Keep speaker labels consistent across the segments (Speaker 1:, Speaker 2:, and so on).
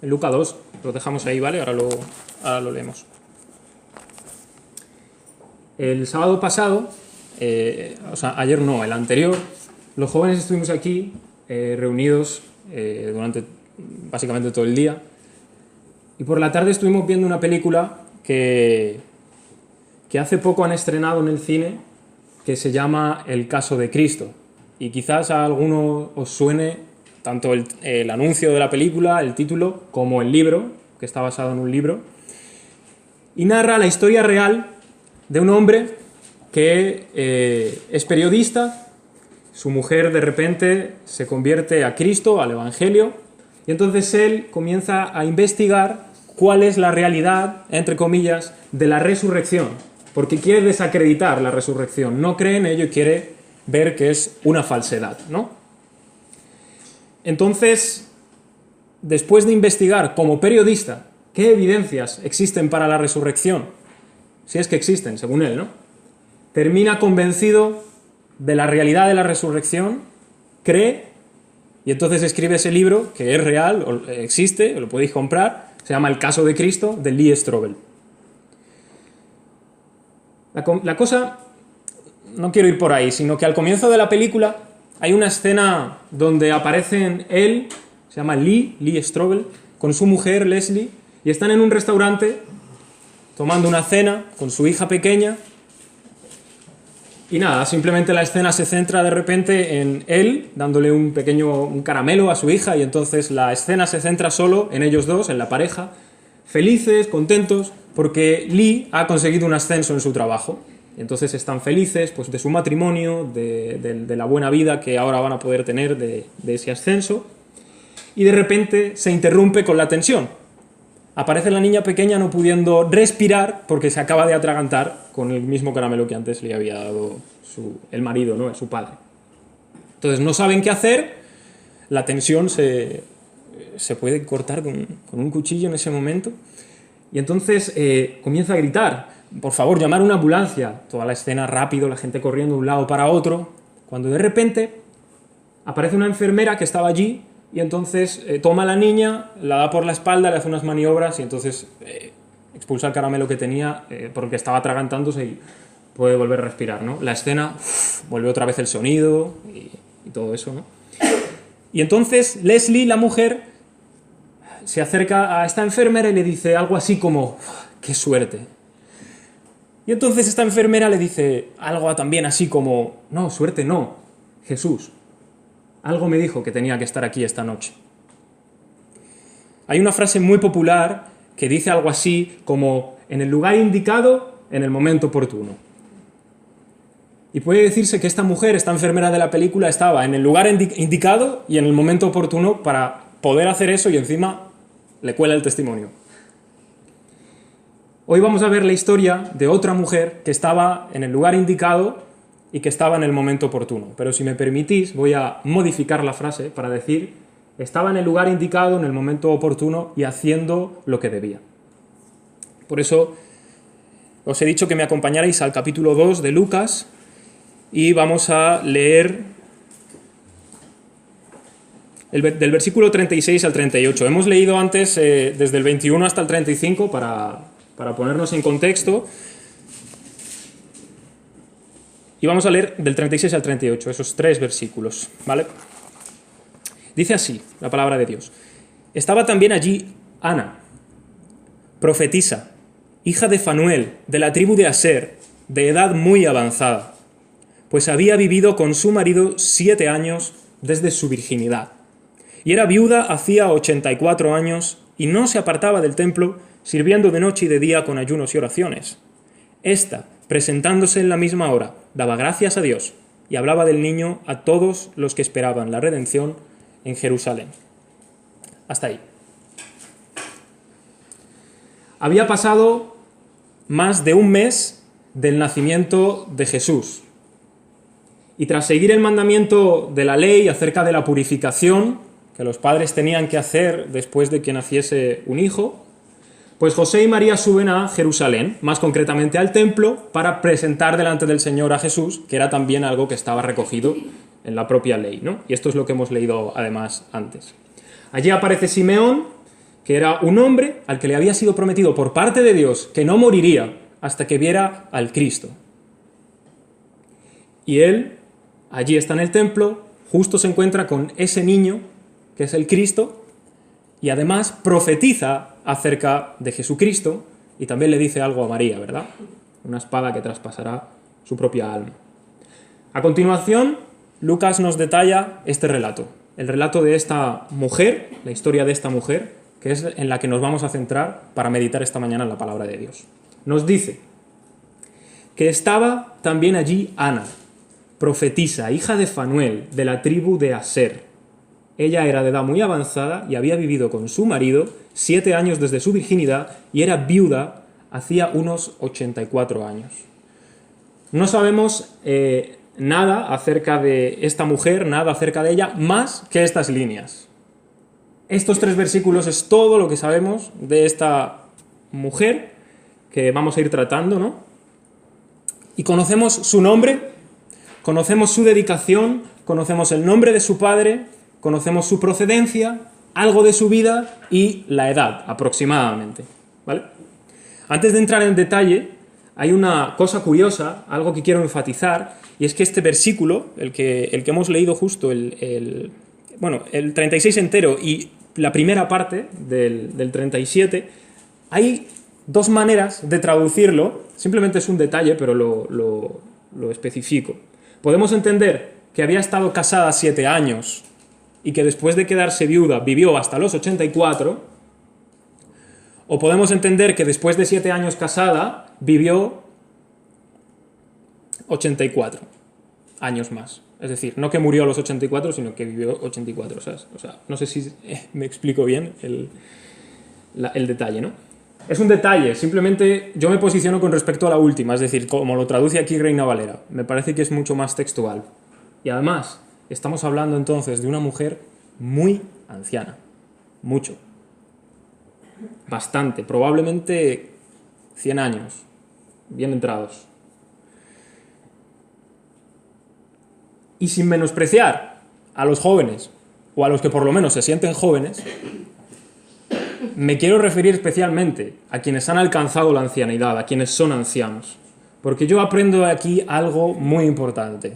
Speaker 1: en Lucas 2. Lo dejamos ahí, ¿vale? Ahora lo leemos. El sábado pasado, ayer no, el anterior, los jóvenes estuvimos aquí reunidos durante básicamente todo el día, y por la tarde estuvimos viendo una película que hace poco han estrenado en el cine, que se llama El caso de Cristo, y quizás a alguno os suene tanto el anuncio de la película, el título, como el libro, que está basado en un libro, y narra la historia real de un hombre que es periodista. Su mujer de repente se convierte a Cristo, al Evangelio, y entonces él comienza a investigar cuál es la realidad, entre comillas, de la resurrección, porque quiere desacreditar la resurrección, no cree en ello y quiere ver que es una falsedad, ¿no? Entonces, después de investigar como periodista qué evidencias existen para la resurrección, si es que existen, según él, ¿no?, termina convencido de la realidad de la resurrección, cree, y entonces escribe ese libro, que es real, existe, lo podéis comprar, se llama El caso de Cristo, de Lee Strobel. La cosa, no quiero ir por ahí, sino que al comienzo de la película hay una escena donde aparecen él, se llama Lee Strobel, con su mujer, Leslie, y están en un restaurante tomando una cena con su hija pequeña. Y nada, simplemente la escena se centra de repente en él dándole un caramelo a su hija, y entonces la escena se centra solo en ellos dos, en la pareja, felices, contentos, porque Lee ha conseguido un ascenso en su trabajo. Y entonces están felices pues, de su matrimonio, de la buena vida que ahora van a poder tener de ese ascenso. Y de repente se interrumpe con la tensión. Aparece la niña pequeña no pudiendo respirar porque se acaba de atragantar con el mismo caramelo que antes le había dado el marido, ¿no?, su padre. Entonces no saben qué hacer, la tensión se puede cortar con un cuchillo en ese momento, y entonces comienza a gritar, por favor, llamar a una ambulancia. Toda la escena rápido, la gente corriendo de un lado para otro, cuando de repente aparece una enfermera que estaba allí. Y entonces toma a la niña, la da por la espalda, le hace unas maniobras y entonces expulsa el caramelo que tenía porque estaba atragantándose y puede volver a respirar, ¿no? La escena, vuelve otra vez el sonido y todo eso, ¿no? Y entonces Leslie, la mujer, se acerca a esta enfermera y le dice algo así como, ¡qué suerte! Y entonces esta enfermera le dice algo también así como, no, suerte no, Jesús. Algo me dijo que tenía que estar aquí esta noche. Hay una frase muy popular que dice algo así como, en el lugar indicado, en el momento oportuno. Y puede decirse que esta mujer, esta enfermera de la película, estaba en el lugar indicado y en el momento oportuno para poder hacer eso, y encima le cuela el testimonio. Hoy vamos a ver la historia de otra mujer que estaba en el lugar indicado y que estaba en el momento oportuno. Pero si me permitís, voy a modificar la frase para decir, estaba en el lugar indicado, en el momento oportuno y haciendo lo que debía. Por eso os he dicho que me acompañarais al capítulo 2 de Lucas y vamos a leer del versículo 36 al 38. Hemos leído antes desde el 21 hasta el 35 para ponernos en contexto. Y vamos a leer del 36 al 38, esos 3 versículos, ¿vale? Dice así la palabra de Dios. Estaba también allí Ana, profetisa, hija de Fanuel, de la tribu de Aser, de edad muy avanzada, pues había vivido con su marido 7 años desde su virginidad. Y era viuda hacía 84 años y no se apartaba del templo, sirviendo de noche y de día con ayunos y oraciones. Esta, presentándose en la misma hora, daba gracias a Dios y hablaba del niño a todos los que esperaban la redención en Jerusalén. Hasta ahí. Había pasado más de un mes del nacimiento de Jesús. Y tras seguir el mandamiento de la ley acerca de la purificación que los padres tenían que hacer después de que naciese un hijo, pues José y María suben a Jerusalén, más concretamente al templo, para presentar delante del Señor a Jesús, que era también algo que estaba recogido en la propia ley, ¿no? Y esto es lo que hemos leído además antes. Allí aparece Simeón, que era un hombre al que le había sido prometido por parte de Dios que no moriría hasta que viera al Cristo. Y él, allí está en el templo, justo se encuentra con ese niño, que es el Cristo, y además profetiza acerca de Jesucristo, y también le dice algo a María, ¿verdad? Una espada que traspasará su propia alma. A continuación, Lucas nos detalla este relato, el relato de esta mujer, la historia de esta mujer, que es en la que nos vamos a centrar para meditar esta mañana en la palabra de Dios. Nos dice que estaba también allí Ana, profetisa, hija de Fanuel, de la tribu de Aser. Ella era de edad muy avanzada y había vivido con su marido 7 años desde su virginidad y era viuda hacía unos 84 años. No sabemos nada acerca de esta mujer, nada acerca de ella, más que estas líneas. Estos 3 versículos es todo lo que sabemos de esta mujer que vamos a ir tratando, ¿no? Y conocemos su nombre, conocemos su dedicación, conocemos el nombre de su padre, conocemos su procedencia, algo de su vida y la edad, aproximadamente, ¿vale? Antes de entrar en detalle, hay una cosa curiosa, algo que quiero enfatizar, y es que este versículo, el que hemos leído justo, el 36 entero y la primera parte del 37, hay 2 maneras de traducirlo, simplemente es un detalle, pero lo especifico. Podemos entender que había estado casada 7 años y que después de quedarse viuda vivió hasta los 84, o podemos entender que después de 7 años casada vivió 84 años más. Es decir, no que murió a los 84, sino que vivió 84. ¿Sabes? O sea, no sé si me explico bien el detalle, ¿no? Es un detalle, simplemente yo me posiciono con respecto a la última, es decir, como lo traduce aquí Reina Valera. Me parece que es mucho más textual. Y además, estamos hablando entonces de una mujer muy anciana. Mucho. Bastante. Probablemente 100 años. Bien entrados. Y sin menospreciar a los jóvenes, o a los que por lo menos se sienten jóvenes, me quiero referir especialmente a quienes han alcanzado la ancianidad, a quienes son ancianos. Porque yo aprendo aquí algo muy importante.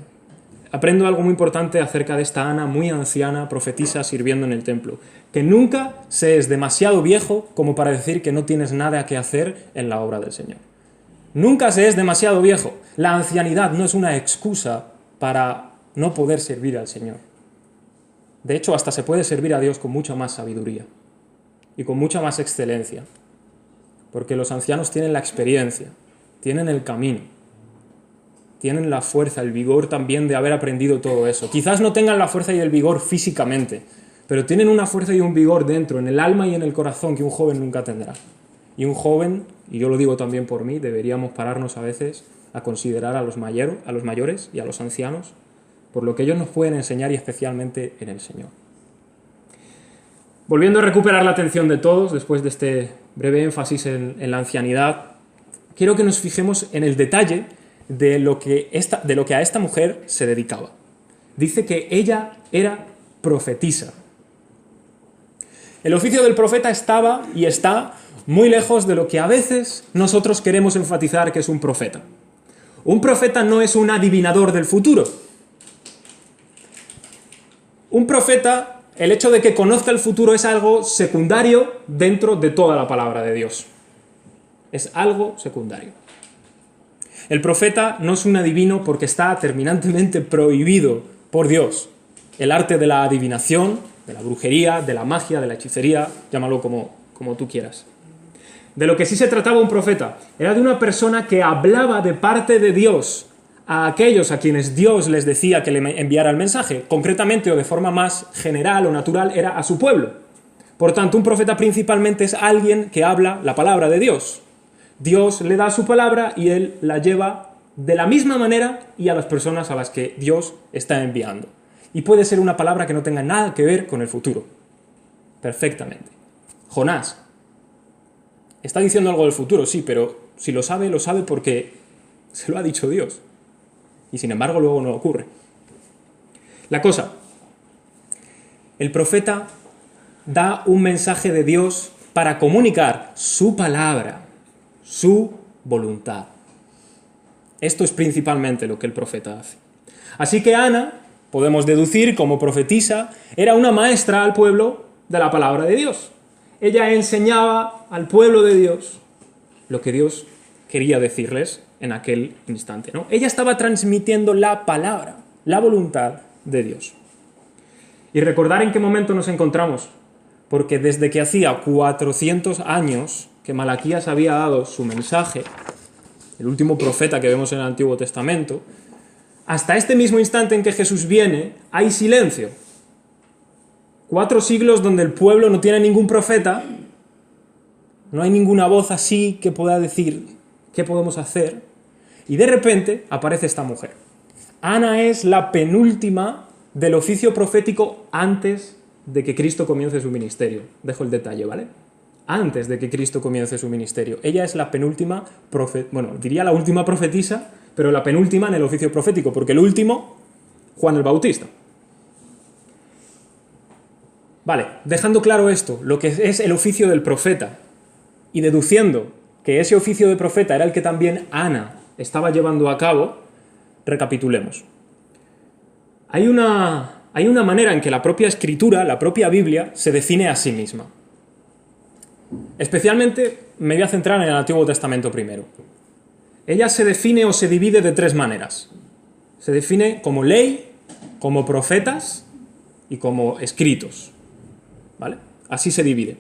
Speaker 1: Aprendo algo muy importante acerca de esta Ana muy anciana, profetisa, sirviendo en el templo. Que nunca se es demasiado viejo como para decir que no tienes nada que hacer en la obra del Señor. Nunca se es demasiado viejo. La ancianidad no es una excusa para no poder servir al Señor. De hecho, hasta se puede servir a Dios con mucha más sabiduría y con mucha más excelencia. Porque los ancianos tienen la experiencia, tienen el camino, tienen la fuerza, el vigor también de haber aprendido todo eso. Quizás no tengan la fuerza y el vigor físicamente, pero tienen una fuerza y un vigor dentro, en el alma y en el corazón, que un joven nunca tendrá. Y un joven, y yo lo digo también por mí, deberíamos pararnos a veces a considerar a los mayores y a los ancianos por lo que ellos nos pueden enseñar y especialmente en el Señor. Volviendo a recuperar la atención de todos, después de este breve énfasis en la ancianidad, quiero que nos fijemos en el detalle de lo que a esta mujer se dedicaba. Dice que ella era profetisa. El oficio del profeta estaba y está muy lejos de lo que a veces nosotros queremos enfatizar que es un profeta. Un profeta no es un adivinador del futuro. Un profeta, el hecho de que conozca el futuro es algo secundario dentro de toda la palabra de Dios. Es algo secundario. El profeta no es un adivino porque está terminantemente prohibido por Dios. El arte de la adivinación, de la brujería, de la magia, de la hechicería, llámalo como tú quieras. De lo que sí se trataba un profeta era de una persona que hablaba de parte de Dios a aquellos a quienes Dios les decía que le enviara el mensaje, concretamente o de forma más general o natural, era a su pueblo. Por tanto, un profeta principalmente es alguien que habla la palabra de Dios. Dios le da su palabra y él la lleva de la misma manera y a las personas a las que Dios está enviando. Y puede ser una palabra que no tenga nada que ver con el futuro. Perfectamente. Jonás está diciendo algo del futuro, sí, pero si lo sabe porque se lo ha dicho Dios. Y sin embargo luego no ocurre. La cosa, el profeta da un mensaje de Dios para comunicar su palabra, su voluntad. Esto es principalmente lo que el profeta hace. Así que Ana, podemos deducir como profetisa, era una maestra al pueblo de la palabra de Dios. Ella enseñaba al pueblo de Dios lo que Dios quería decirles en aquel instante, ¿no? Ella estaba transmitiendo la palabra, la voluntad de Dios. Y recordar en qué momento nos encontramos, porque desde que hacía 400 años que Malaquías había dado su mensaje, el último profeta que vemos en el Antiguo Testamento, hasta este mismo instante en que Jesús viene, hay silencio. 4 siglos donde el pueblo no tiene ningún profeta, no hay ninguna voz así que pueda decir qué podemos hacer, y de repente aparece esta mujer. Ana es la penúltima del oficio profético antes de que Cristo comience su ministerio. Dejo el detalle, ¿vale? Antes de que Cristo comience su ministerio. Ella es la penúltima, diría la última profetisa, pero la penúltima en el oficio profético, porque el último, Juan el Bautista. Vale, dejando claro esto, lo que es el oficio del profeta, y deduciendo que ese oficio de profeta era el que también Ana estaba llevando a cabo, recapitulemos. Hay una manera en que la propia Escritura, la propia Biblia, se define a sí misma. Especialmente me voy a centrar en el Antiguo Testamento primero. Ella se define o se divide de 3 maneras. Se define como ley, como profetas y como escritos. ¿Vale? Así se divide.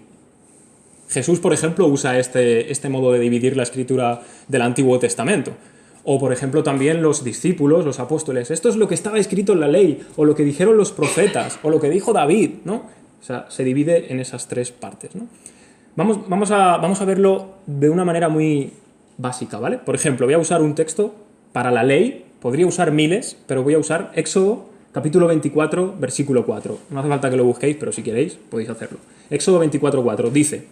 Speaker 1: Jesús, por ejemplo, usa este modo de dividir la Escritura del Antiguo Testamento. O, por ejemplo, también los discípulos, los apóstoles. Esto es lo que estaba escrito en la ley, o lo que dijeron los profetas, o lo que dijo David, ¿no? O sea, se divide en esas 3 partes, ¿no? Vamos a verlo de una manera muy básica, ¿vale? Por ejemplo, voy a usar un texto para la ley, podría usar miles, pero voy a usar Éxodo, capítulo 24, versículo 4. No hace falta que lo busquéis, pero si queréis, podéis hacerlo. Éxodo 24, 4 dice: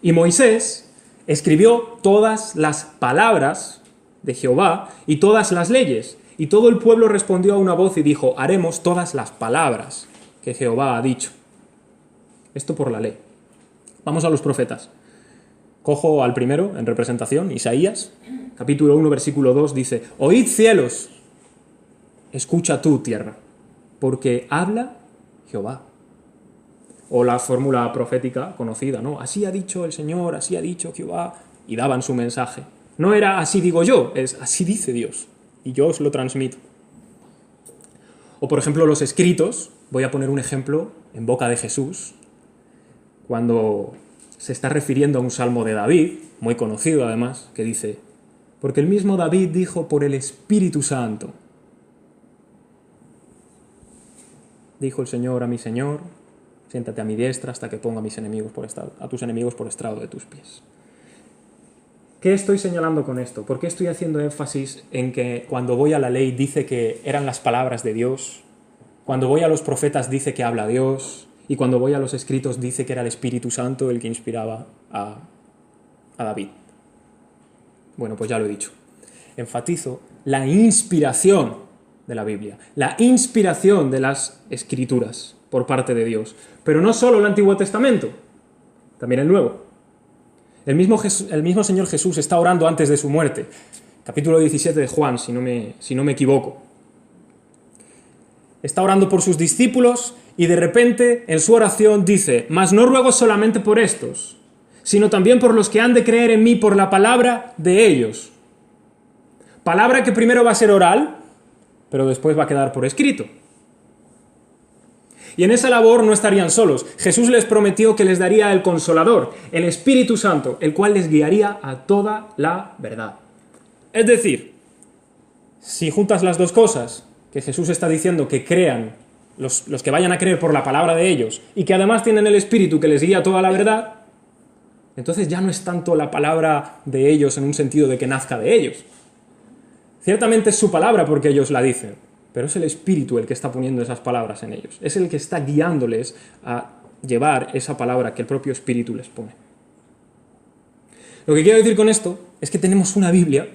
Speaker 1: y Moisés escribió todas las palabras de Jehová y todas las leyes, y todo el pueblo respondió a una voz y dijo: haremos todas las palabras que Jehová ha dicho. Esto por la ley. Vamos a los profetas. Cojo al primero en representación, Isaías, capítulo 1, versículo 2, dice: oíd cielos, escucha tú tierra, porque habla Jehová. O la fórmula profética conocida, ¿no? Así ha dicho el Señor, así ha dicho Jehová, y daban su mensaje. No era así digo yo, es así dice Dios, y yo os lo transmito. O por ejemplo los escritos, voy a poner un ejemplo en boca de Jesús, cuando se está refiriendo a un salmo de David, muy conocido además, que dice: porque el mismo David dijo por el Espíritu Santo, dijo el Señor a mi Señor, siéntate a mi diestra hasta que ponga a tus enemigos por estrado de tus pies. ¿Qué estoy señalando con esto? ¿Por qué estoy haciendo énfasis en que cuando voy a la ley dice que eran las palabras de Dios? Cuando voy a los profetas dice que habla Dios, y cuando voy a los escritos dice que era el Espíritu Santo el que inspiraba a David. Bueno, pues ya lo he dicho. Enfatizo la inspiración de la Biblia, la inspiración de las Escrituras por parte de Dios. Pero no solo el Antiguo Testamento, también el Nuevo. El mismo Señor Jesús está orando antes de su muerte. Capítulo 17 de Juan, si no me equivoco. Está orando por sus discípulos y de repente en su oración dice: mas no ruego solamente por estos, sino también por los que han de creer en mí por la palabra de ellos. Palabra que primero va a ser oral, pero después va a quedar por escrito. Y en esa labor no estarían solos. Jesús les prometió que les daría el Consolador, el Espíritu Santo, el cual les guiaría a toda la verdad. Es decir, si juntas las 2 cosas, que Jesús está diciendo que crean, los que vayan a creer por la palabra de ellos, y que además tienen el Espíritu que les guía a toda la verdad, entonces ya no es tanto la palabra de ellos en un sentido de que nazca de ellos. Ciertamente es su palabra porque ellos la dicen, pero es el Espíritu el que está poniendo esas palabras en ellos. Es el que está guiándoles a llevar esa palabra que el propio Espíritu les pone. Lo que quiero decir con esto es que tenemos una Biblia,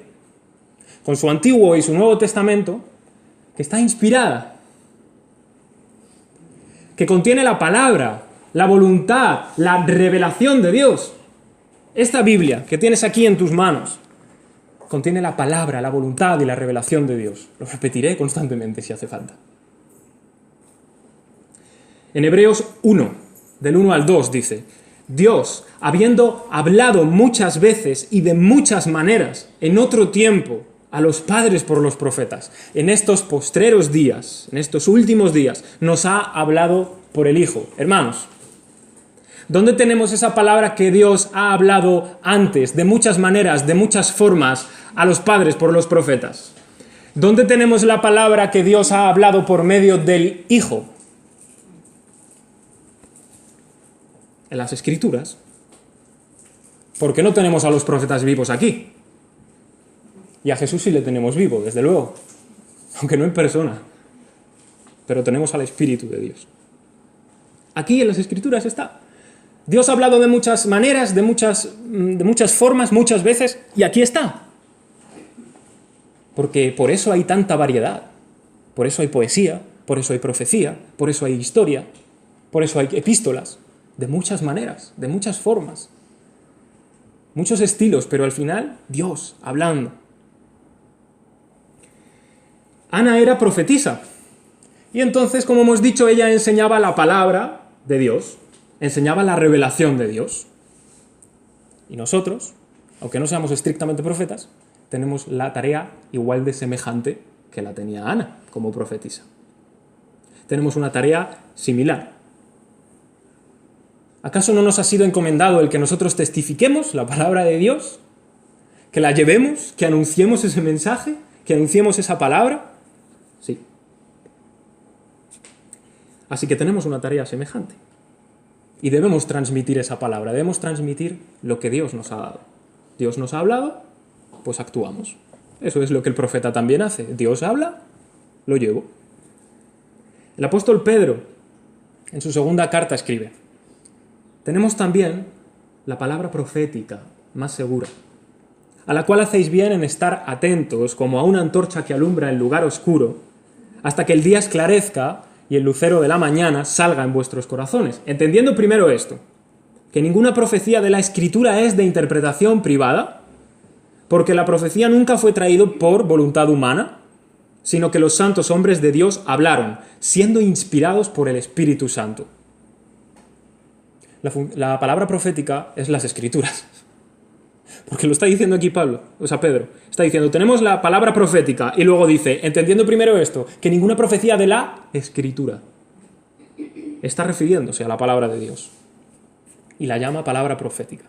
Speaker 1: con su Antiguo y su Nuevo Testamento, que está inspirada, que contiene la palabra la voluntad, la revelación de Dios. Esta Biblia que tienes aquí en tus manos contiene la palabra, la voluntad y la revelación de Dios. Lo repetiré constantemente si hace falta. En Hebreos 1, del 1 al 2 dice: Dios, habiendo hablado muchas veces y de muchas maneras en otro tiempo a los padres por los profetas, en estos postreros días, en estos últimos días, nos ha hablado por el Hijo. Hermanos, ¿dónde tenemos esa palabra que Dios ha hablado antes, de muchas maneras, de muchas formas, a los padres por los profetas? ¿Dónde tenemos la palabra que Dios ha hablado por medio del Hijo? En las Escrituras. ¿Por qué no tenemos a los profetas vivos aquí? Y a Jesús sí le tenemos vivo, desde luego, aunque no en persona, pero tenemos al Espíritu de Dios. Aquí en las Escrituras está. Dios ha hablado de muchas maneras, de muchas formas, muchas veces, y aquí está. Porque por eso hay tanta variedad, por eso hay poesía, por eso hay profecía, por eso hay historia, por eso hay epístolas, de muchas maneras, de muchas formas, muchos estilos, pero al final Dios hablando. Ana era profetisa, y entonces, como hemos dicho, ella enseñaba la palabra de Dios, enseñaba la revelación de Dios. Y nosotros, aunque no seamos estrictamente profetas, tenemos la tarea igual de semejante que la tenía Ana como profetisa. Tenemos una tarea similar. ¿Acaso no nos ha sido encomendado el que nosotros testifiquemos la palabra de Dios? ¿Que la llevemos? ¿Que anunciemos ese mensaje? ¿Que anunciemos esa palabra? Sí. Así que tenemos una tarea semejante. Y debemos transmitir esa palabra, debemos transmitir lo que Dios nos ha dado. Dios nos ha hablado, pues actuamos. Eso es lo que el profeta también hace. Dios habla, lo llevo. El apóstol Pedro, en su segunda carta, escribe: tenemos también la palabra profética más segura, a la cual hacéis bien en estar atentos como a una antorcha que alumbra en lugar oscuro, hasta que el día esclarezca y el lucero de la mañana salga en vuestros corazones. Entendiendo primero esto, que ninguna profecía de la Escritura es de interpretación privada, porque la profecía nunca fue traída por voluntad humana, sino que los santos hombres de Dios hablaron, siendo inspirados por el Espíritu Santo. La palabra profética es las Escrituras. Porque lo está diciendo aquí Pedro. Está diciendo, tenemos la palabra profética, y luego dice, entendiendo primero esto, que ninguna profecía de la Escritura. Está refiriéndose a la palabra de Dios. Y la llama palabra profética.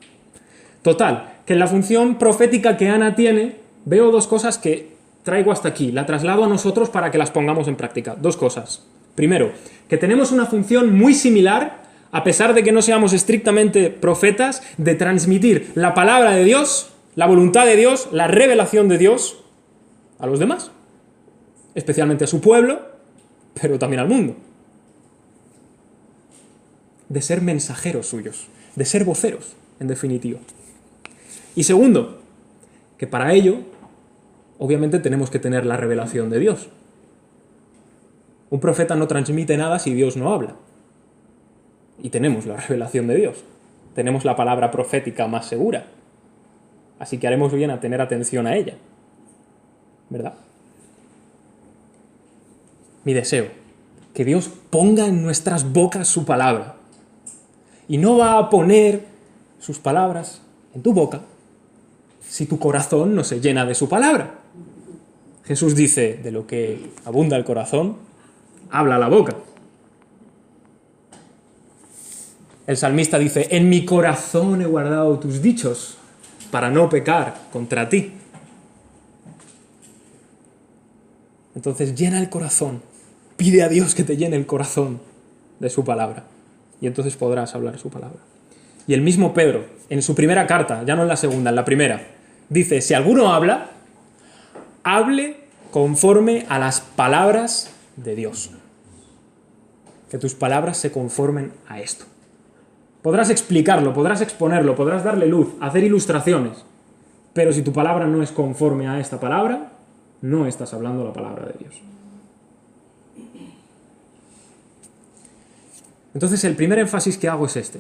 Speaker 1: Total, que en la función profética que Ana tiene, veo dos cosas que traigo hasta aquí. La traslado a nosotros para que las pongamos en práctica. Dos cosas. Primero, que tenemos una función muy similar, a pesar de que no seamos estrictamente profetas, de transmitir la palabra de Dios, la voluntad de Dios, la revelación de Dios a los demás, especialmente a su pueblo, pero también al mundo. De ser mensajeros suyos, de ser voceros, en definitiva. Y segundo, que para ello, obviamente tenemos que tener la revelación de Dios. Un profeta no transmite nada si Dios no habla. Y tenemos la revelación de Dios. Tenemos la palabra profética más segura. Así que haremos bien a tener atención a ella. ¿Verdad? Mi deseo, que Dios ponga en nuestras bocas su palabra. Y no va a poner sus palabras en tu boca si tu corazón no se llena de su palabra. Jesús dice, de lo que abunda el corazón, habla la boca. El salmista dice, en mi corazón he guardado tus dichos para no pecar contra ti. Entonces llena el corazón, pide a Dios que te llene el corazón de su palabra y entonces podrás hablar su palabra. Y el mismo Pedro, en su primera carta, ya no en la segunda, en la primera, dice, si alguno habla, hable conforme a las palabras de Dios. Que tus palabras se conformen a esto. Podrás explicarlo, podrás exponerlo, podrás darle luz, hacer ilustraciones, pero si tu palabra no es conforme a esta palabra, no estás hablando la palabra de Dios. Entonces el primer énfasis que hago es este.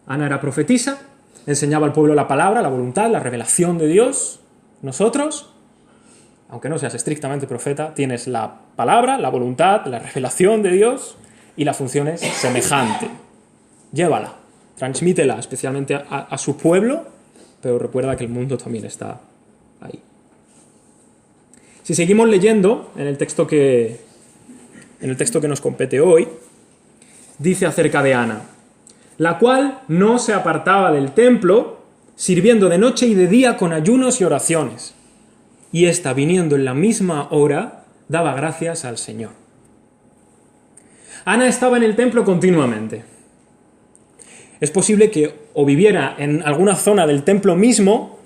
Speaker 1: Ana era profetisa, enseñaba al pueblo la palabra, la voluntad, la revelación de Dios. Nosotros, aunque no seas estrictamente profeta, tienes la palabra, la voluntad, la revelación de Dios y la función es semejante. Llévala, transmítela especialmente a su pueblo, pero recuerda que el mundo también está ahí. Si seguimos leyendo en el texto que nos compete hoy, dice acerca de Ana, la cual no se apartaba del templo, sirviendo de noche y de día con ayunos y oraciones. Y ésta, viniendo en la misma hora, daba gracias al Señor. Ana estaba en el templo continuamente. Es posible que o viviera en alguna zona del templo mismo,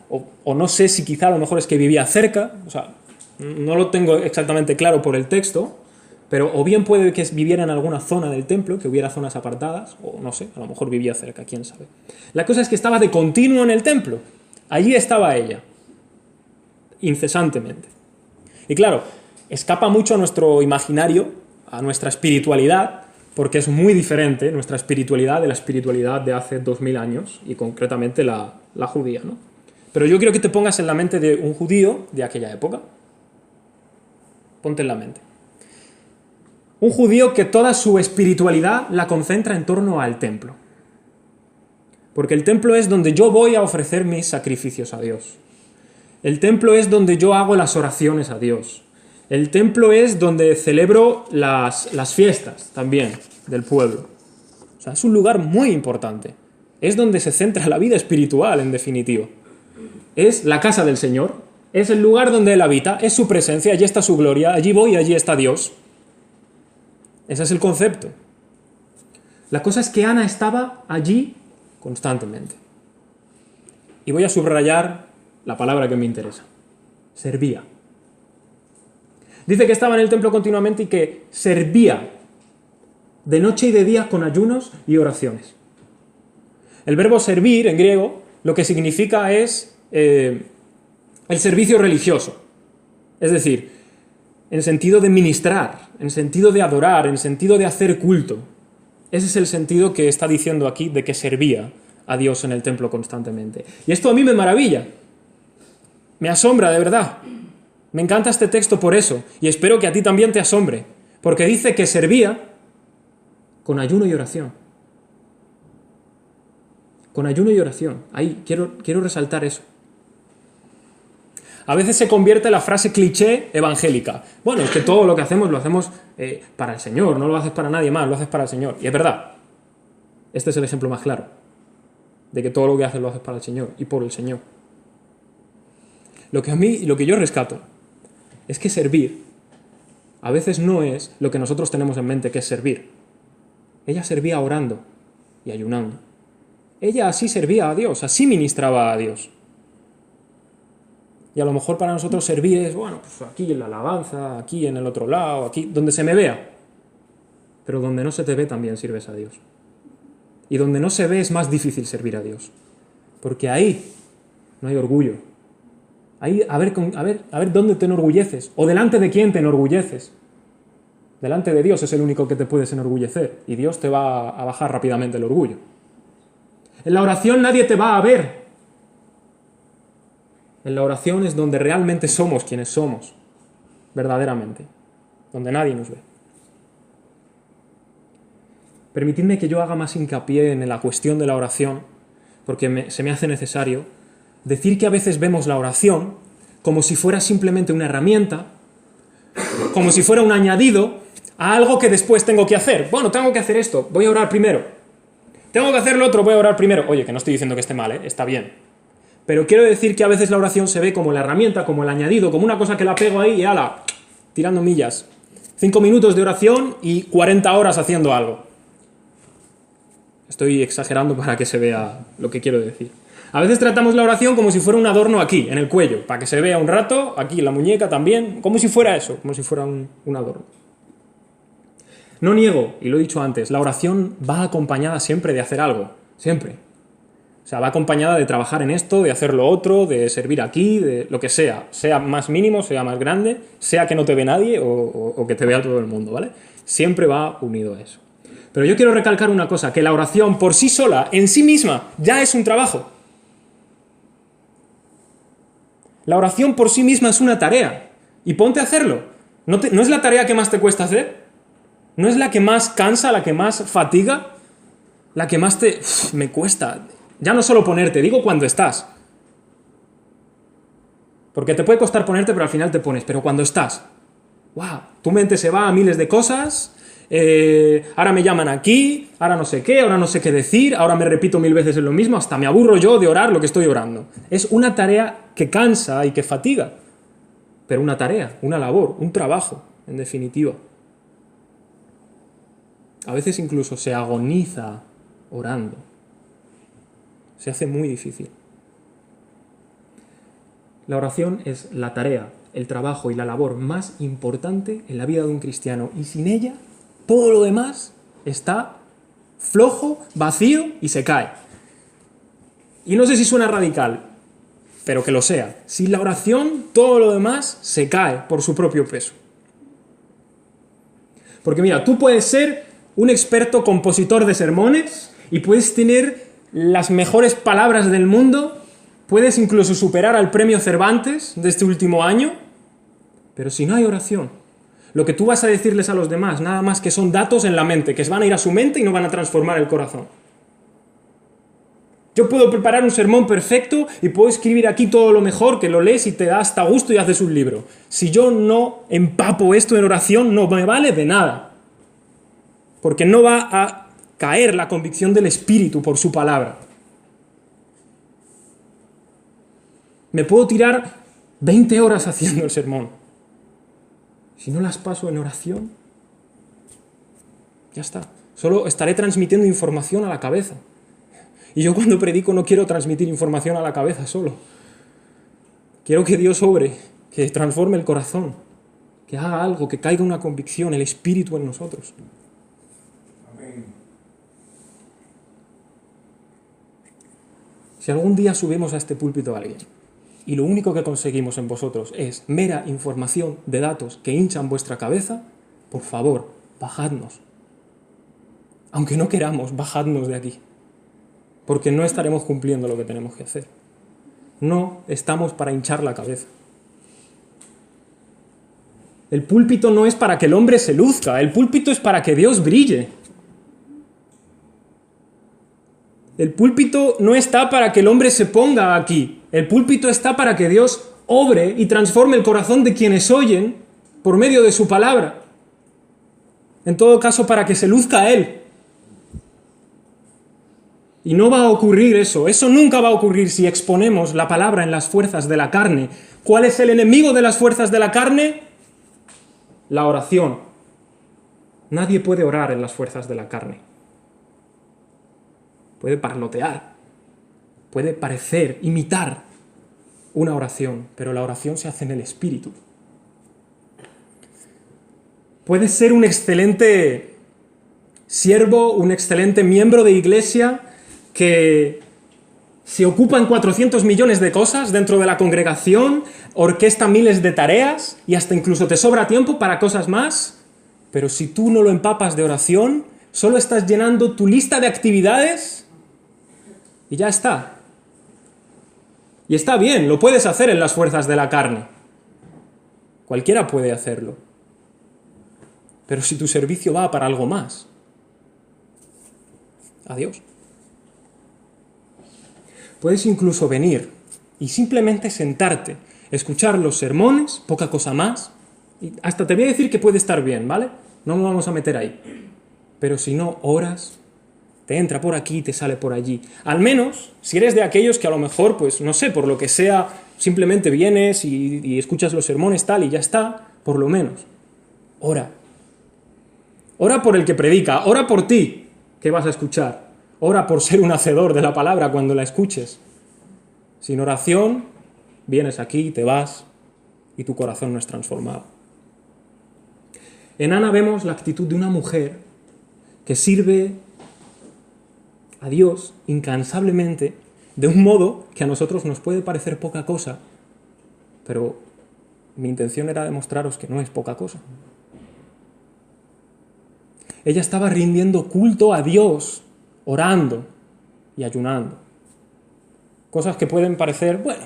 Speaker 1: o no sé si quizá a lo mejor es que vivía cerca, o sea, no lo tengo exactamente claro por el texto, pero o bien puede que viviera en alguna zona del templo, que hubiera zonas apartadas, o no sé, a lo mejor vivía cerca, quién sabe. La cosa es que estaba de continuo en el templo. Allí estaba ella, incesantemente. Y claro, escapa mucho a nuestro imaginario, a nuestra espiritualidad, porque es muy diferente nuestra espiritualidad de la espiritualidad de hace 2000 años, y concretamente la judía, ¿no? Pero yo quiero que te pongas en la mente de un judío de aquella época. Ponte en la mente. Un judío que toda su espiritualidad la concentra en torno al templo. Porque el templo es donde yo voy a ofrecer mis sacrificios a Dios. El templo es donde yo hago las oraciones a Dios. El templo es donde celebro las fiestas también del pueblo. O sea, es un lugar muy importante. Es donde se centra la vida espiritual, en definitiva. Es la casa del Señor. Es el lugar donde Él habita. Es su presencia. Allí está su gloria. Allí voy y allí está Dios. Ese es el concepto. La cosa es que Ana estaba allí constantemente. Y voy a subrayar la palabra que me interesa. Servía. Dice que estaba en el templo continuamente y que servía de noche y de día con ayunos y oraciones. El verbo servir en griego lo que significa es el servicio religioso. Es decir, en sentido de ministrar, en sentido de adorar, en sentido de hacer culto. Ese es el sentido que está diciendo aquí de que servía a Dios en el templo constantemente. Y esto a mí me maravilla. Me asombra, de verdad. Me encanta este texto por eso, y espero que a ti también te asombre, porque dice que servía con ayuno y oración. Con ayuno y oración. Ahí quiero resaltar eso. A veces se convierte la frase cliché evangélica. Bueno, es que todo lo que hacemos lo hacemos para el Señor, no lo haces para nadie más, lo haces para el Señor. Y es verdad. Este es el ejemplo más claro de que todo lo que haces lo haces para el Señor y por el Señor. Lo que yo rescato es que servir a veces no es lo que nosotros tenemos en mente que es servir. Ella servía orando y ayunando. Ella así servía a Dios, así ministraba a Dios. Y a lo mejor para nosotros servir es, bueno, pues aquí en la alabanza, aquí en el otro lado, aquí donde se me vea. Pero donde no se te ve también sirves a Dios. Y donde no se ve es más difícil servir a Dios. Porque ahí no hay orgullo. Ahí, a ver dónde te enorgulleces, o delante de quién te enorgulleces. Delante de Dios es el único que te puedes enorgullecer, y Dios te va a bajar rápidamente el orgullo. En la oración nadie te va a ver. En la oración es donde realmente somos quienes somos, verdaderamente, donde nadie nos ve. Permitidme que yo haga más hincapié en la cuestión de la oración, porque se me hace necesario decir que a veces vemos la oración como si fuera simplemente una herramienta, como si fuera un añadido a algo que después tengo que hacer. Bueno, tengo que hacer esto, voy a orar primero. Tengo que hacer lo otro, voy a orar primero. Oye, que no estoy diciendo que esté mal, está bien. Pero quiero decir que a veces la oración se ve como la herramienta, como el añadido, como una cosa que la pego ahí y ala, tirando millas. 5 minutos de oración y 40 horas haciendo algo. Estoy exagerando para que se vea lo que quiero decir. A veces tratamos la oración como si fuera un adorno aquí, en el cuello, para que se vea un rato, aquí en la muñeca también, como si fuera eso, como si fuera un adorno. No niego, y lo he dicho antes, la oración va acompañada siempre de hacer algo, siempre. O sea, va acompañada de trabajar en esto, de hacer lo otro, de servir aquí, de lo que sea más mínimo, sea más grande, sea que no te ve nadie o que te vea todo el mundo, ¿vale? Siempre va unido a eso. Pero yo quiero recalcar una cosa, que la oración por sí sola, en sí misma, ya es un trabajo. La oración por sí misma es una tarea. Y ponte a hacerlo. ¿No es la tarea que más te cuesta hacer? ¿No es la que más cansa, la que más fatiga? La que más me cuesta. Ya no solo ponerte, digo cuando estás. Porque te puede costar ponerte, pero al final te pones. Pero cuando estás, ¡wow! Tu mente se va a miles de cosas. Ahora me llaman aquí, ahora no sé qué, ahora no sé qué decir, ahora me repito 1000 veces en lo mismo, hasta me aburro yo de orar lo que estoy orando. Es una tarea que cansa y que fatiga. Pero una tarea, una labor, un trabajo, en definitiva. A veces incluso se agoniza orando. Se hace muy difícil. La oración es la tarea, el trabajo y la labor más importante en la vida de un cristiano. Y sin ella, todo lo demás está flojo, vacío y se cae. Y no sé si suena radical, pero que lo sea. Sin la oración, todo lo demás se cae por su propio peso. Porque mira, tú puedes ser un experto compositor de sermones y puedes tener las mejores palabras del mundo, puedes incluso superar al premio Cervantes de este último año, pero si no hay oración, lo que tú vas a decirles a los demás, nada más que son datos en la mente, que van a ir a su mente y no van a transformar el corazón. Yo puedo preparar un sermón perfecto y puedo escribir aquí todo lo mejor, que lo lees y te da hasta gusto y haces un libro. Si yo no empapo esto en oración, no me vale de nada. Porque no va a caer la convicción del Espíritu por su palabra. Me puedo tirar 20 horas haciendo el sermón. Si no las paso en oración, ya está. Solo estaré transmitiendo información a la cabeza. Y yo cuando predico no quiero transmitir información a la cabeza solo. Quiero que Dios obre, que transforme el corazón, que haga algo, que caiga una convicción, el Espíritu en nosotros.
Speaker 2: Amén.
Speaker 1: Si algún día subimos a este púlpito a alguien y lo único que conseguimos en vosotros es mera información de datos que hinchan vuestra cabeza, por favor, bajadnos. Aunque no queramos, bajadnos de aquí. Porque no estaremos cumpliendo lo que tenemos que hacer. No estamos para hinchar la cabeza. El púlpito no es para que el hombre se luzca, el púlpito es para que Dios brille. El púlpito no está para que el hombre se ponga aquí, el púlpito está para que Dios obre y transforme el corazón de quienes oyen por medio de su palabra. En todo caso, para que se luzca a Él. Y no va a ocurrir eso nunca va a ocurrir si exponemos la palabra en las fuerzas de la carne. ¿Cuál es el enemigo de las fuerzas de la carne? La oración. Nadie puede orar en las fuerzas de la carne. Puede parlotear, puede parecer, imitar una oración, pero la oración se hace en el Espíritu. Puedes ser un excelente siervo, un excelente miembro de iglesia que se ocupa en 400 millones de cosas dentro de la congregación, orquesta miles de tareas y hasta incluso te sobra tiempo para cosas más, pero si tú no lo empapas de oración, solo estás llenando tu lista de actividades y ya está. Y está bien, lo puedes hacer en las fuerzas de la carne. Cualquiera puede hacerlo. Pero si tu servicio va para algo más, adiós. Puedes incluso venir y simplemente sentarte, escuchar los sermones, poca cosa más, y hasta te voy a decir que puede estar bien, ¿vale? No nos vamos a meter ahí. Pero si no oras, te entra por aquí y te sale por allí. Al menos, si eres de aquellos que a lo mejor, pues no sé, por lo que sea, simplemente vienes y escuchas los sermones tal y ya está, por lo menos, ora. Ora por el que predica, ora por ti, que vas a escuchar. Ora por ser un hacedor de la palabra cuando la escuches. Sin oración, vienes aquí, te vas y tu corazón no es transformado. En Ana vemos la actitud de una mujer que sirve a Dios incansablemente de un modo que a nosotros nos puede parecer poca cosa, pero mi intención era demostraros que no es poca cosa. Ella estaba rindiendo culto a Dios, orando y ayunando. Cosas que pueden parecer, bueno,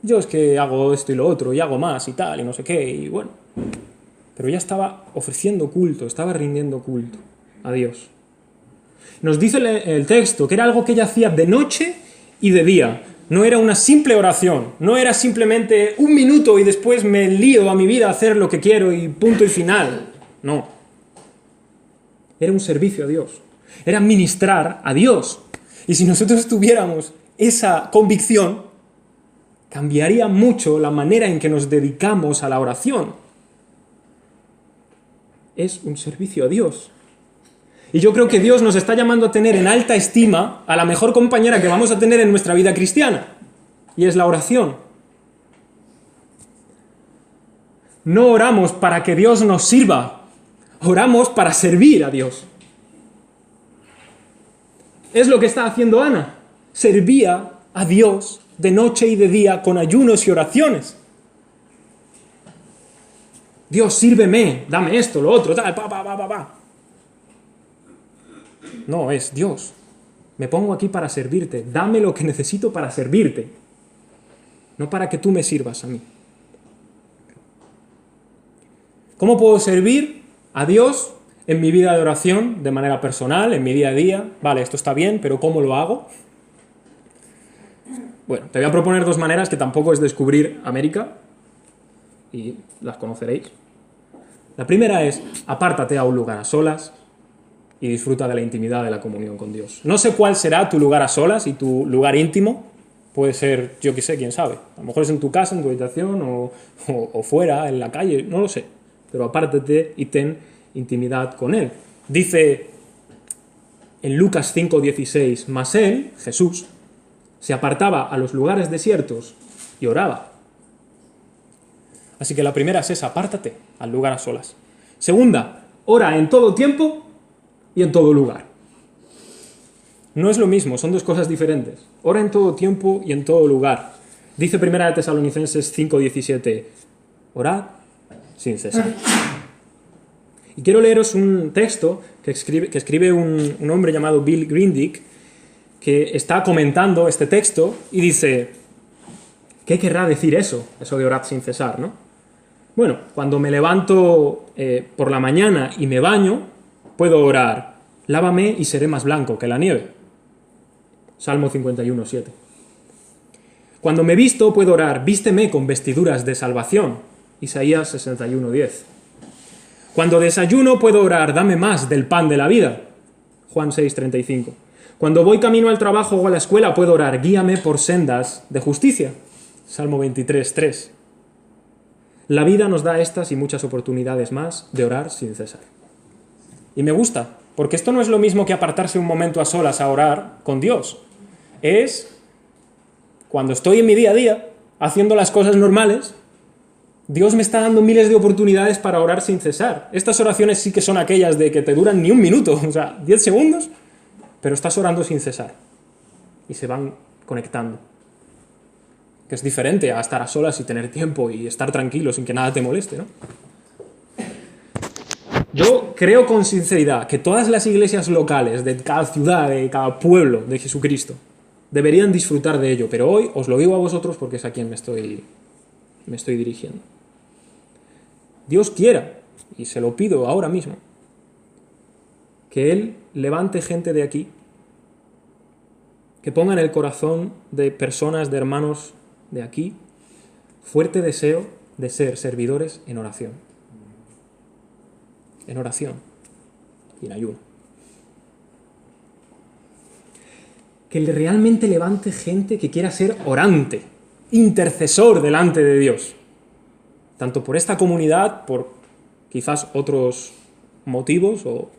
Speaker 1: yo es que hago esto y lo otro, y hago más y tal, y no sé qué, y bueno. Pero ella estaba ofreciendo culto, estaba rindiendo culto a Dios. Nos dice el texto que era algo que ella hacía de noche y de día. No era una simple oración, no era simplemente un minuto y después me lío a mi vida a hacer lo que quiero y punto y final. No. Era un servicio a Dios. Era ministrar a Dios. Y si nosotros tuviéramos esa convicción, cambiaría mucho la manera en que nos dedicamos a la oración. Es un servicio a Dios. Y yo creo que Dios nos está llamando a tener en alta estima a la mejor compañera que vamos a tener en nuestra vida cristiana. Y es la oración. No oramos para que Dios nos sirva. Oramos para servir a Dios. Es lo que está haciendo Ana. Servía a Dios de noche y de día con ayunos y oraciones. Dios, sírveme, dame esto, lo otro, tal, pa. No, es Dios. Me pongo aquí para servirte. Dame lo que necesito para servirte. No para que tú me sirvas a mí. ¿Cómo puedo servir a Dios en mi vida de oración, de manera personal, en mi día a día? Vale, esto está bien, pero ¿cómo lo hago? Bueno, te voy a proponer dos maneras que tampoco es descubrir América, y las conoceréis. La primera es, apártate a un lugar a solas y disfruta de la intimidad de la comunión con Dios. No sé cuál será tu lugar a solas y tu lugar íntimo. Puede ser, yo qué sé, quién sabe. A lo mejor es en tu casa, en tu habitación, o fuera, en la calle, no lo sé. Pero apártate y ten intimidad con Él. Dice en Lucas 5:16, mas Él, Jesús, se apartaba a los lugares desiertos y oraba. Así que la primera es esa, apártate al lugar a solas. Segunda, ora en todo tiempo y en todo lugar. No es lo mismo, son dos cosas diferentes. Ora en todo tiempo y en todo lugar. Dice 1 Tesalonicenses 5:17, orad sin cesar. Y quiero leeros un texto que escribe un hombre llamado Bill Grindick, que está comentando este texto y dice, ¿qué querrá decir eso de orad sin cesar, ¿no? Bueno, cuando me levanto por la mañana y me baño, puedo orar, lávame y seré más blanco que la nieve. Salmo 51:7. Cuando me visto, puedo orar, vísteme con vestiduras de salvación. Isaías 61:10. Cuando desayuno, puedo orar, dame más del pan de la vida. Juan 6:35. Cuando voy camino al trabajo o a la escuela, puedo orar, guíame por sendas de justicia. Salmo 23:3. La vida nos da estas y muchas oportunidades más de orar sin cesar. Y me gusta, porque esto no es lo mismo que apartarse un momento a solas a orar con Dios. Es cuando estoy en mi día a día, haciendo las cosas normales, Dios me está dando miles de oportunidades para orar sin cesar. Estas oraciones sí que son aquellas de que te duran ni un minuto, o sea, 10 segundos, pero estás orando sin cesar. Y se van conectando. Que es diferente a estar a solas y tener tiempo y estar tranquilo sin que nada te moleste, ¿no? Yo creo con sinceridad que todas las iglesias locales de cada ciudad, de cada pueblo de Jesucristo, deberían disfrutar de ello, pero hoy os lo digo a vosotros porque es a quien me estoy dirigiendo. Dios quiera, y se lo pido ahora mismo, que Él levante gente de aquí, que ponga en el corazón de personas, de hermanos de aquí, fuerte deseo de ser servidores en oración. En oración y en ayuno. Que realmente levante gente que quiera ser orante, intercesor delante de Dios. Tanto por esta comunidad, por quizás otros motivos o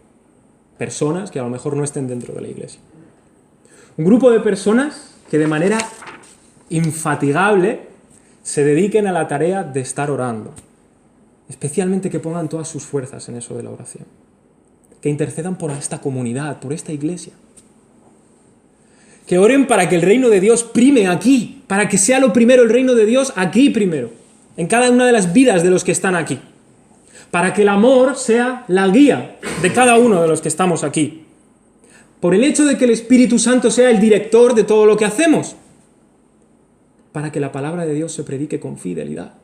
Speaker 1: personas que a lo mejor no estén dentro de la iglesia. Un grupo de personas que de manera infatigable se dediquen a la tarea de estar orando. Especialmente que pongan todas sus fuerzas en eso de la oración. Que intercedan por esta comunidad, por esta iglesia. Que oren para que el reino de Dios prime aquí, para que sea lo primero el reino de Dios aquí primero, en cada una de las vidas de los que están aquí. para que el amor sea la guía de cada uno de los que estamos aquí, por el hecho de que el Espíritu Santo sea el director de todo lo que hacemos, para que la palabra de Dios se predique con fidelidad.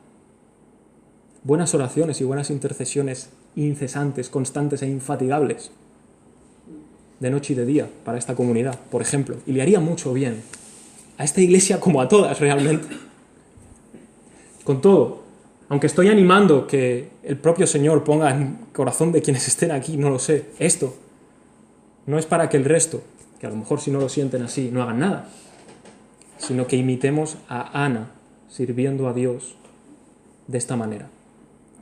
Speaker 1: Buenas oraciones y buenas intercesiones incesantes, constantes e infatigables, de noche y de día, para esta comunidad, por ejemplo, y le haría mucho bien a esta iglesia como a todas realmente. Con todo, aunque estoy animando que el propio Señor ponga en el corazón de quienes estén aquí, no lo sé, esto no es para que el resto, que a lo mejor si no lo sienten así, no hagan nada, sino que imitemos a Ana sirviendo a Dios de esta manera.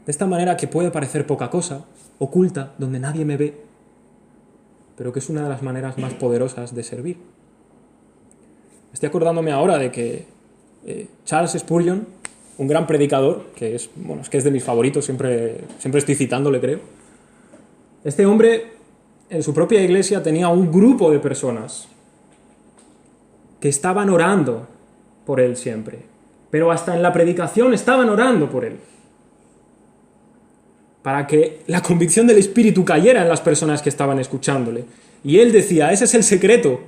Speaker 1: De esta manera que puede parecer poca cosa, oculta, donde nadie me ve, pero que es una de las maneras más poderosas de servir. Estoy acordándome ahora de que Charles Spurgeon, un gran predicador, que es de mis favoritos, siempre estoy citándole, creo. Este hombre, en su propia iglesia, tenía un grupo de personas que estaban orando por él siempre, pero hasta en la predicación estaban orando por él, para que la convicción del Espíritu cayera en las personas que estaban escuchándole. Y él decía, ese es el secreto,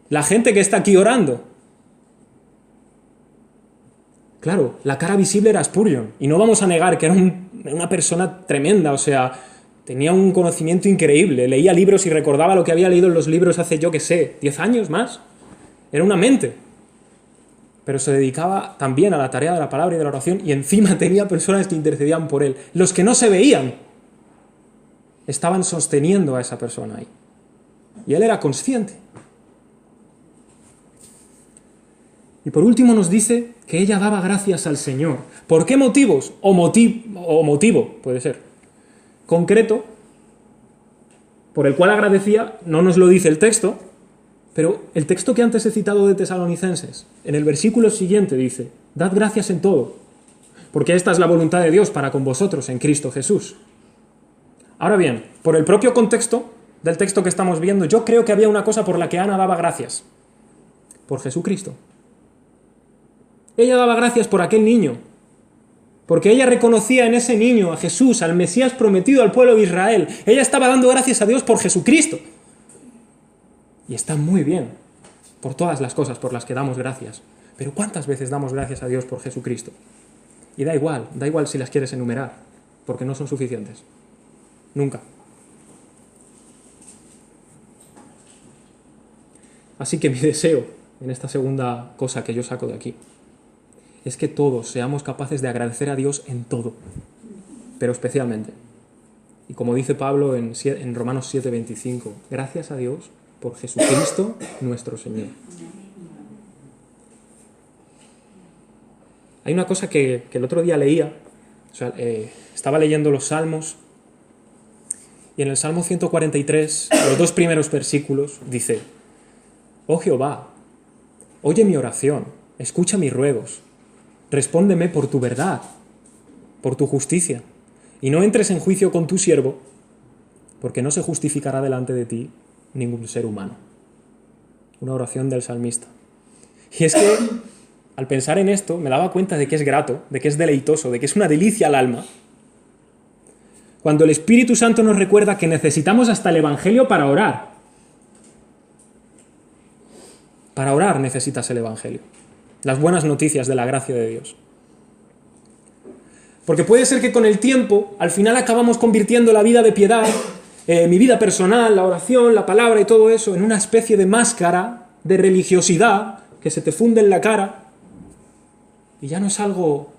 Speaker 1: la gente que está aquí orando. Claro, la cara visible era Spurgeon, y no vamos a negar que era una persona tremenda, o sea, tenía un conocimiento increíble, leía libros y recordaba lo que había leído en los libros hace, 10 años más. Era una mente. Pero se dedicaba también a la tarea de la palabra y de la oración, y encima tenía personas que intercedían por él. Los que no se veían estaban sosteniendo a esa persona ahí. Y él era consciente. Y por último nos dice que ella daba gracias al Señor. ¿Por qué motivos? O motivo, puede ser, concreto, por el cual agradecía, no nos lo dice el texto, pero el texto que antes he citado de Tesalonicenses, en el versículo siguiente dice, dad gracias en todo, porque esta es la voluntad de Dios para con vosotros en Cristo Jesús. Ahora bien, por el propio contexto del texto que estamos viendo, yo creo que había una cosa por la que Ana daba gracias, por Jesucristo. Ella daba gracias por aquel niño, porque ella reconocía en ese niño a Jesús, al Mesías prometido al pueblo de Israel. Ella estaba dando gracias a Dios por Jesucristo. Y está muy bien por todas las cosas por las que damos gracias. Pero ¿cuántas veces damos gracias a Dios por Jesucristo? Y da igual si las quieres enumerar, porque no son suficientes. Nunca. Así que mi deseo, en esta segunda cosa que yo saco de aquí, es que todos seamos capaces de agradecer a Dios en todo, pero especialmente. Y como dice Pablo en Romanos 7:25, gracias a Dios por Jesucristo nuestro Señor. Hay una cosa que el otro día leía, estaba leyendo los Salmos, y en el Salmo 143, los 2 primeros versículos, dice, oh Jehová, oye mi oración, escucha mis ruegos, respóndeme por tu verdad, por tu justicia, y no entres en juicio con tu siervo, porque no se justificará delante de ti ningún ser humano. Una oración del salmista. Y es que, al pensar en esto, me daba cuenta de que es grato, de que es deleitoso, de que es una delicia al alma, cuando el Espíritu Santo nos recuerda que necesitamos hasta el Evangelio para orar. Para orar necesitas el Evangelio. Las buenas noticias de la gracia de Dios. Porque puede ser que con el tiempo, al final acabamos convirtiendo la vida de piedad, mi vida personal, la oración, la palabra y todo eso, en una especie de máscara de religiosidad que se te funde en la cara, y ya no es algo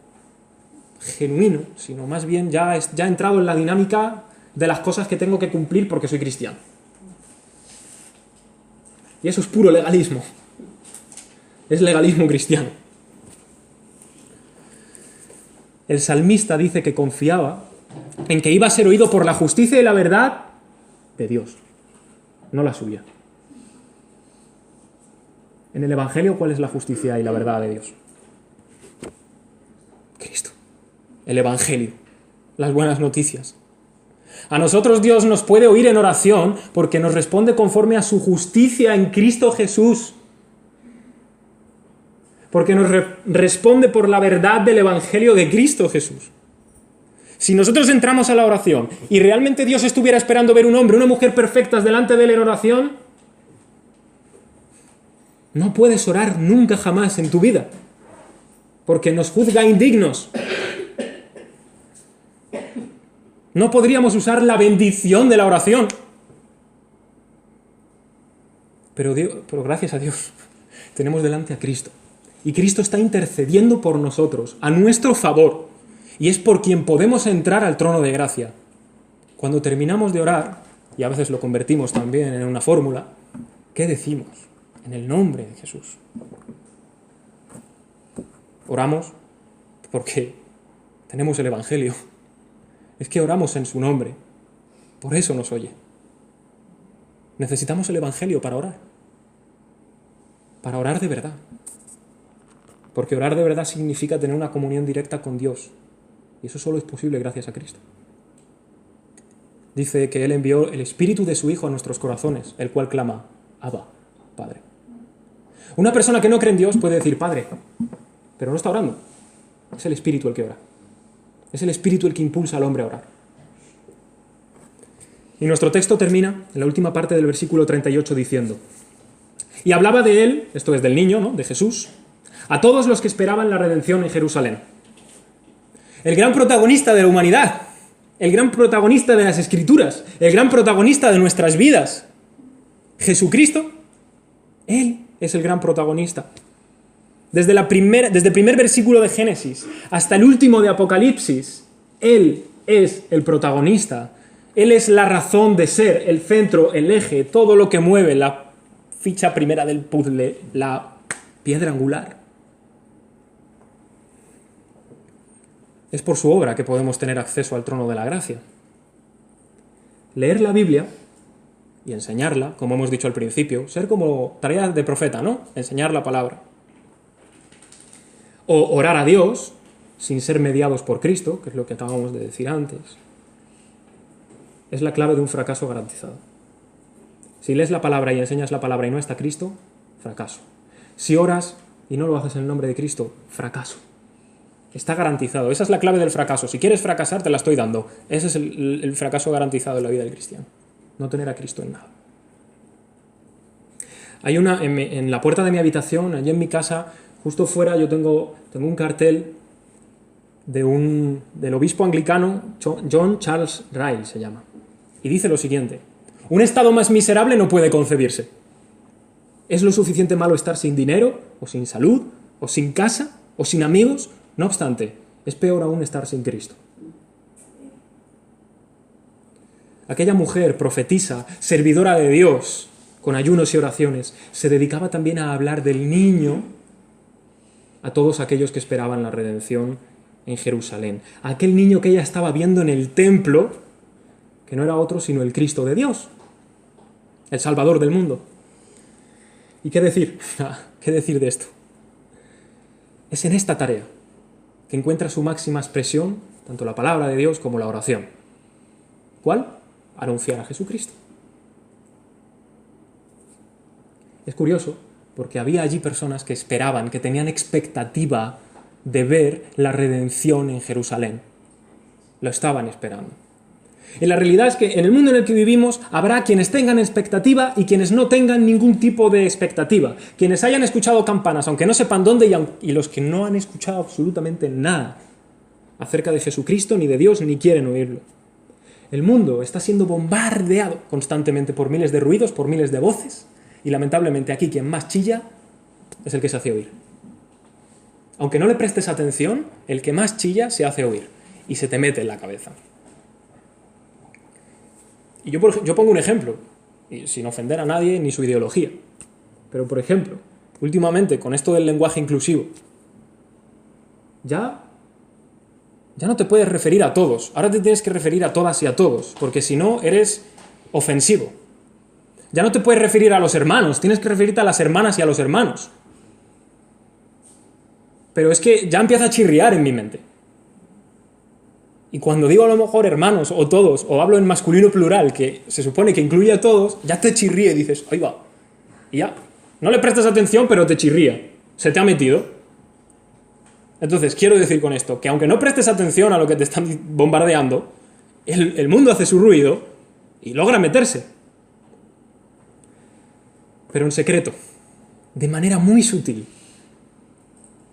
Speaker 1: genuino, sino más bien ya he entrado en la dinámica de las cosas que tengo que cumplir porque soy cristiano. Y eso es puro legalismo. Es legalismo cristiano. El salmista dice que confiaba en que iba a ser oído por la justicia y la verdad de Dios, no la suya. En el Evangelio, ¿cuál es la justicia y la verdad de Dios? Cristo. El Evangelio. Las buenas noticias. A nosotros Dios nos puede oír en oración porque nos responde conforme a su justicia en Cristo Jesús. Porque nos responde por la verdad del Evangelio de Cristo Jesús. Si nosotros entramos a la oración y realmente Dios estuviera esperando ver un hombre, una mujer perfectas delante de él en oración, no puedes orar nunca jamás en tu vida, porque nos juzga indignos. No podríamos usar la bendición de la oración. Pero gracias a Dios, tenemos delante a Cristo. Y Cristo está intercediendo por nosotros, a nuestro favor. Y es por quien podemos entrar al trono de gracia. Cuando terminamos de orar, y a veces lo convertimos también en una fórmula, ¿qué decimos? En el nombre de Jesús. Oramos porque tenemos el Evangelio. Es que oramos en su nombre. Por eso nos oye. Necesitamos el Evangelio para orar. Para orar de verdad. Porque orar de verdad significa tener una comunión directa con Dios. Y eso solo es posible gracias a Cristo. Dice que Él envió el Espíritu de su Hijo a nuestros corazones, el cual clama, Abba, Padre. Una persona que no cree en Dios puede decir Padre, pero no está orando. Es el Espíritu el que ora. Es el Espíritu el que impulsa al hombre a orar. Y nuestro texto termina en la última parte del versículo 38 diciendo: y hablaba de él, esto es del niño, ¿no?, de Jesús, a todos los que esperaban la redención en Jerusalén. El gran protagonista de la humanidad, el gran protagonista de las Escrituras, el gran protagonista de nuestras vidas, Jesucristo, Él es el gran protagonista. Desde el primer versículo de Génesis hasta el último de Apocalipsis, Él es el protagonista. Él es la razón de ser, el centro, el eje, todo lo que mueve, la ficha primera del puzzle, la piedra angular. Es por su obra que podemos tener acceso al trono de la gracia. Leer la Biblia y enseñarla, como hemos dicho al principio, ser como tarea de profeta, ¿no? Enseñar la palabra. O orar a Dios sin ser mediados por Cristo, que es lo que acabamos de decir antes, es la clave de un fracaso garantizado. Si lees la palabra y enseñas la palabra y no está Cristo, fracaso. Si oras y no lo haces en el nombre de Cristo, fracaso. Está garantizado. Esa es la clave del fracaso. Si quieres fracasar, te la estoy dando. Ese es el fracaso garantizado en la vida del cristiano. No tener a Cristo en nada. Hay en la puerta de mi habitación, allí en mi casa, justo fuera, yo tengo un cartel del obispo anglicano John Charles Ryle, se llama. Y dice lo siguiente: un estado más miserable no puede concebirse. ¿Es lo suficiente malo estar sin dinero, o sin salud, o sin casa, o sin amigos? No obstante, es peor aún estar sin Cristo. Aquella mujer profetisa, servidora de Dios, con ayunos y oraciones, se dedicaba también a hablar del niño a todos aquellos que esperaban la redención en Jerusalén. A aquel niño que ella estaba viendo en el templo, que no era otro sino el Cristo de Dios, el Salvador del mundo. ¿Y qué decir? ¿Qué decir de esto? Es en esta tarea que encuentra su máxima expresión tanto la palabra de Dios como la oración. ¿Cuál? Anunciar a Jesucristo. Es curioso, porque había allí personas que esperaban, que tenían expectativa de ver la redención en Jerusalén. Lo estaban esperando. Y la realidad es que en el mundo en el que vivimos habrá quienes tengan expectativa y quienes no tengan ningún tipo de expectativa. Quienes hayan escuchado campanas, aunque no sepan dónde, y los que no han escuchado absolutamente nada acerca de Jesucristo, ni de Dios, ni quieren oírlo. El mundo está siendo bombardeado constantemente por miles de ruidos, por miles de voces, y lamentablemente aquí quien más chilla es el que se hace oír. Aunque no le prestes atención, el que más chilla se hace oír y se te mete en la cabeza. Y yo pongo un ejemplo, y sin ofender a nadie ni su ideología. Pero, por ejemplo, últimamente con esto del lenguaje inclusivo, ya no te puedes referir a todos. Ahora te tienes que referir a todas y a todos, porque si no eres ofensivo. Ya no te puedes referir a los hermanos, tienes que referirte a las hermanas y a los hermanos. Pero es que ya empieza a chirriar en mi mente. Y cuando digo a lo mejor hermanos o todos, o hablo en masculino plural, que se supone que incluye a todos, ya te chirría y dices, ahí va. Y ya, no le prestas atención, pero te chirría. Se te ha metido. Entonces, quiero decir con esto, que aunque no prestes atención a lo que te están bombardeando, el mundo hace su ruido y logra meterse. Pero en secreto, de manera muy sutil,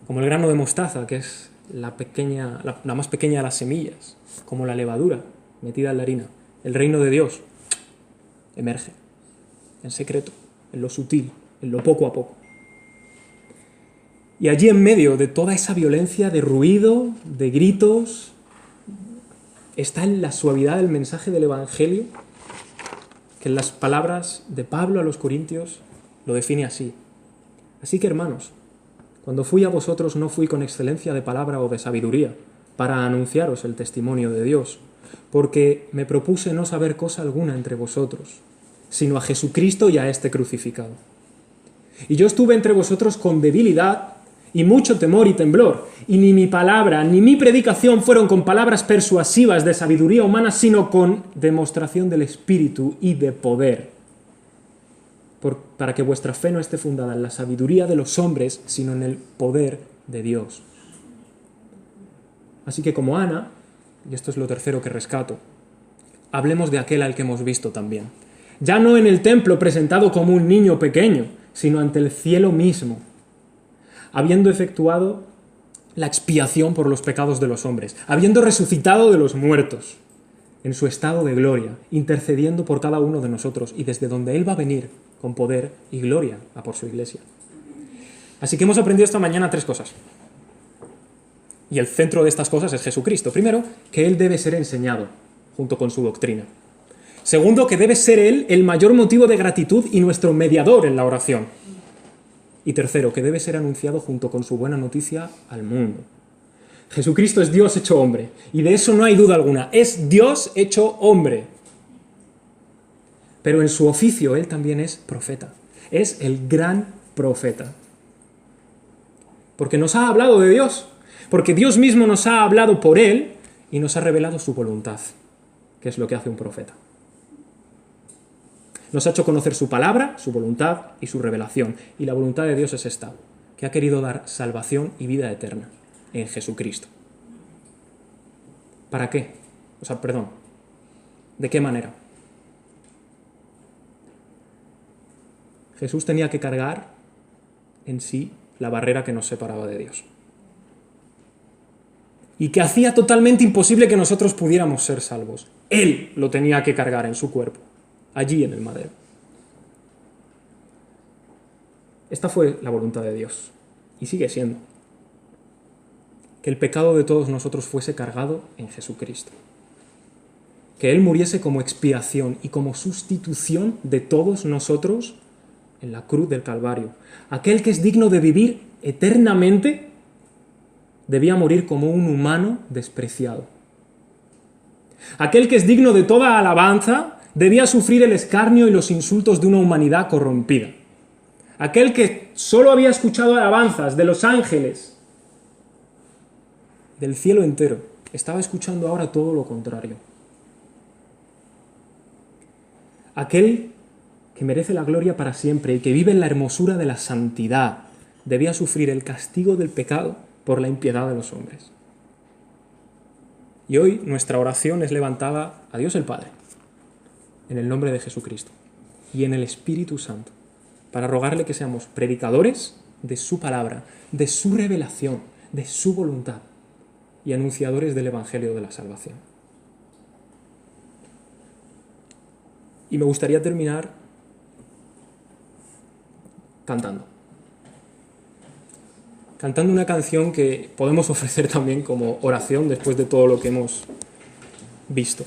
Speaker 1: como el grano de mostaza, que es la más pequeña de las semillas, como la levadura metida en la harina. El reino de Dios emerge en secreto, en lo sutil, en lo poco a poco. Y allí en medio de toda esa violencia de ruido, de gritos, está en la suavidad del mensaje del Evangelio, que en las palabras de Pablo a los Corintios lo define así. Así que, hermanos, cuando fui a vosotros no fui con excelencia de palabra o de sabiduría, para anunciaros el testimonio de Dios, porque me propuse no saber cosa alguna entre vosotros, sino a Jesucristo y a este crucificado. Y yo estuve entre vosotros con debilidad y mucho temor y temblor, y ni mi palabra ni mi predicación fueron con palabras persuasivas de sabiduría humana, sino con demostración del Espíritu y de poder, para que vuestra fe no esté fundada en la sabiduría de los hombres, sino en el poder de Dios. Así que como Ana, y esto es lo tercero que rescato, hablemos de aquel al que hemos visto también. Ya no en el templo presentado como un niño pequeño, sino ante el cielo mismo, habiendo efectuado la expiación por los pecados de los hombres, habiendo resucitado de los muertos, en su estado de gloria, intercediendo por cada uno de nosotros, y desde donde Él va a venir con poder y gloria a por su iglesia. Así que hemos aprendido esta mañana 3 cosas. Y el centro de estas cosas es Jesucristo. Primero, que Él debe ser enseñado, junto con su doctrina. Segundo, que debe ser Él el mayor motivo de gratitud y nuestro mediador en la oración. Y tercero, que debe ser anunciado junto con su buena noticia al mundo. Jesucristo es Dios hecho hombre, y de eso no hay duda alguna. Es Dios hecho hombre. Pero en su oficio Él también es profeta. Es el gran profeta. Porque nos ha hablado de Dios. Porque Dios mismo nos ha hablado por Él y nos ha revelado su voluntad, que es lo que hace un profeta. Nos ha hecho conocer su palabra, su voluntad y su revelación. Y la voluntad de Dios es esta, que ha querido dar salvación y vida eterna en Jesucristo. ¿Para qué? ¿De qué manera? Jesús tenía que cargar en sí la barrera que nos separaba de Dios. Y que hacía totalmente imposible que nosotros pudiéramos ser salvos. Él lo tenía que cargar en su cuerpo, allí en el madero. Esta fue la voluntad de Dios, y sigue siendo. Que el pecado de todos nosotros fuese cargado en Jesucristo. Que Él muriese como expiación y como sustitución de todos nosotros en la cruz del Calvario. Aquel que es digno de vivir eternamente debía morir como un humano despreciado. Aquel que es digno de toda alabanza debía sufrir el escarnio y los insultos de una humanidad corrompida. Aquel que solo había escuchado alabanzas de los ángeles, del cielo entero, estaba escuchando ahora todo lo contrario. Aquel que merece la gloria para siempre y que vive en la hermosura de la santidad debía sufrir el castigo del pecado por la impiedad de los hombres. Y hoy nuestra oración es levantada a Dios el Padre, en el nombre de Jesucristo y en el Espíritu Santo, para rogarle que seamos predicadores de su palabra, de su revelación, de su voluntad y anunciadores del Evangelio de la salvación. Y me gustaría terminar cantando una canción que podemos ofrecer también como oración después de todo lo que hemos visto.